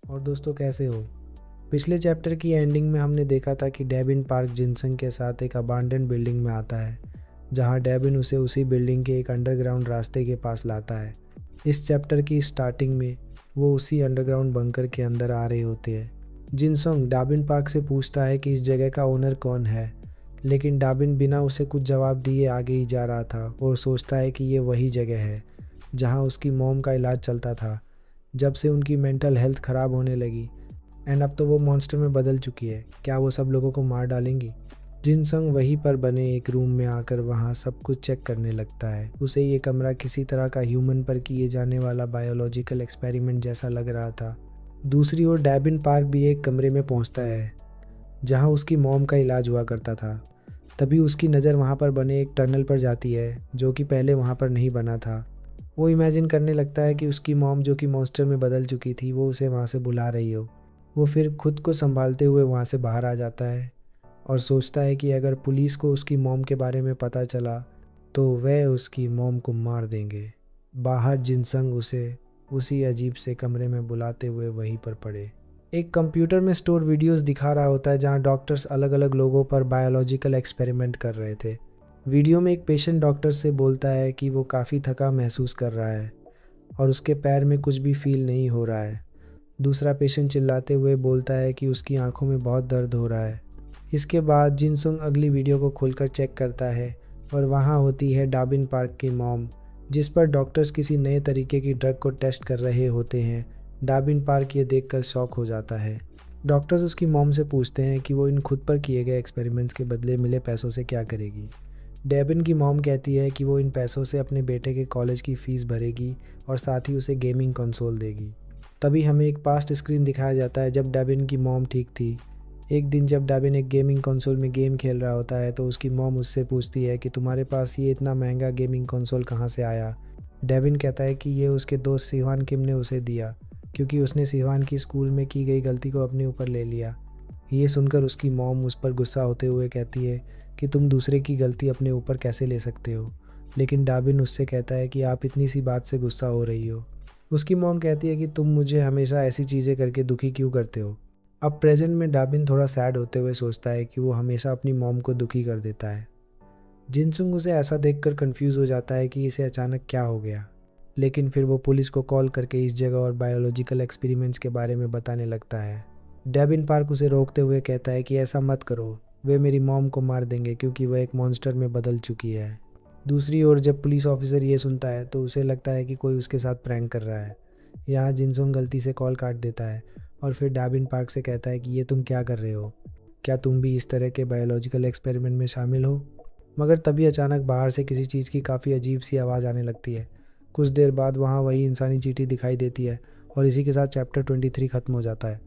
और दोस्तों कैसे हो। पिछले चैप्टर की एंडिंग में हमने देखा था कि डेबिन पार्क जिनसंग के साथ एक अबांडन बिल्डिंग में आता है, जहां डेबिन उसे उसी बिल्डिंग के एक अंडरग्राउंड रास्ते के पास लाता है। इस चैप्टर की स्टार्टिंग में वो उसी अंडरग्राउंड बंकर के अंदर आ रहे होते हैं। जिनसंग डाबिन पार्क से पूछता है कि इस जगह का ओनर कौन है, लेकिन डाबिन बिना उसे कुछ जवाब दिए आगे ही जा रहा था और सोचता है कि ये वही जगह है जहां उसकी मॉम का इलाज चलता था जब से उनकी मेंटल हेल्थ ख़राब होने लगी। एंड अब तो वो मॉन्स्टर में बदल चुकी है। क्या वो सब लोगों को मार डालेंगी? जिनसंग वहीं पर बने एक रूम में आकर वहाँ सब कुछ चेक करने लगता है। उसे ये कमरा किसी तरह का ह्यूमन पर किए जाने वाला बायोलॉजिकल एक्सपेरिमेंट जैसा लग रहा था। दूसरी ओर डेबिन पार्क भी एक कमरे में पहुँचता है जहाँ उसकी मॉम का इलाज हुआ करता था। तभी उसकी नज़र वहाँ पर बने एक टनल पर जाती है जो कि पहले वहाँ पर नहीं बना था। वो इमेजिन करने लगता है कि उसकी मॉम जो कि मॉन्स्टर में बदल चुकी थी वो उसे वहाँ से बुला रही हो। वो फिर खुद को संभालते हुए वहाँ से बाहर आ जाता है और सोचता है कि अगर पुलिस को उसकी मॉम के बारे में पता चला तो वह उसकी मॉम को मार देंगे। बाहर जिनसंग उसे उसी अजीब से कमरे में बुलाते हुए वहीं पर पड़े। एक कंप्यूटर में स्टोर वीडियोस दिखा रहा होता है जहाँ डॉक्टर्स अलग अलग लोगों पर बायोलॉजिकल एक्सपेरिमेंट कर रहे थे। वीडियो में एक पेशेंट डॉक्टर से बोलता है कि वो काफ़ी थका महसूस कर रहा है और उसके पैर में कुछ भी फील नहीं हो रहा है। दूसरा पेशेंट चिल्लाते हुए बोलता है कि उसकी आंखों में बहुत दर्द हो रहा है। इसके बाद जिनसुंग अगली वीडियो को खोलकर चेक करता है और वहाँ होती है डाबिन पार्क की मॉम, जिस पर डॉक्टर्स किसी नए तरीके की ड्रग को टेस्ट कर रहे होते हैं। डाबिन पार्क ये देखकर शॉक हो जाता है। डॉक्टर्स उसकी मॉम से पूछते हैं कि वो इन खुद पर किए गए एक्सपेरिमेंट्स के बदले मिले पैसों से क्या करेगी। डेबिन की मॉम कहती है कि वो इन पैसों से अपने बेटे के कॉलेज की फ़ीस भरेगी और साथ ही उसे गेमिंग कंसोल देगी। तभी हमें एक पास्ट स्क्रीन दिखाया जाता है जब डेबिन की मॉम ठीक थी। एक दिन जब डेबिन एक गेमिंग कंसोल में गेम खेल रहा होता है तो उसकी मॉम उससे पूछती है कि तुम्हारे पास ये इतना महंगा गेमिंग कंसोल कहाँ से आया। डेबिन कहता है कि ये उसके दोस्त सिवान किम ने उसे दिया क्योंकि उसने सिवान की स्कूल में की गई गलती को अपने ऊपर ले लिया। ये सुनकर उसकी मॉम उस पर गुस्सा होते हुए कहती है कि तुम दूसरे की गलती अपने ऊपर कैसे ले सकते हो। लेकिन डाबिन उससे कहता है कि आप इतनी सी बात से गुस्सा हो रही हो। उसकी मॉम कहती है कि तुम मुझे हमेशा ऐसी चीज़ें करके दुखी क्यों करते हो। अब प्रेजेंट में डाबिन थोड़ा सैड होते हुए सोचता है कि वो हमेशा अपनी मॉम को दुखी कर देता है। जिनसुंग उसे ऐसा देखकर कंफ्यूज हो जाता है कि इसे अचानक क्या हो गया। लेकिन फिर वो पुलिस को कॉल करके इस जगह और बायोलॉजिकल एक्सपेरिमेंट्स के बारे में बताने लगता है। डेबिन पार्क उसे रोकते हुए कहता है कि ऐसा मत करो, वे मेरी मॉम को मार देंगे क्योंकि वह एक मॉन्स्टर में बदल चुकी है। दूसरी ओर जब पुलिस ऑफिसर ये सुनता है तो उसे लगता है कि कोई उसके साथ प्रैंक कर रहा है। यहाँ जिनसुंग गलती से कॉल काट देता है और फिर डेबिन पार्क से कहता है कि ये तुम क्या कर रहे हो, क्या तुम भी इस तरह के बायोलॉजिकल एक्सपेरिमेंट में शामिल हो। मगर तभी अचानक बाहर से किसी चीज़ की काफ़ी अजीब सी आवाज़ आने लगती है। कुछ देर बाद वहाँ वही इंसानी चींटी दिखाई देती है और इसी के साथ चैप्टर 23 ख़त्म हो जाता है।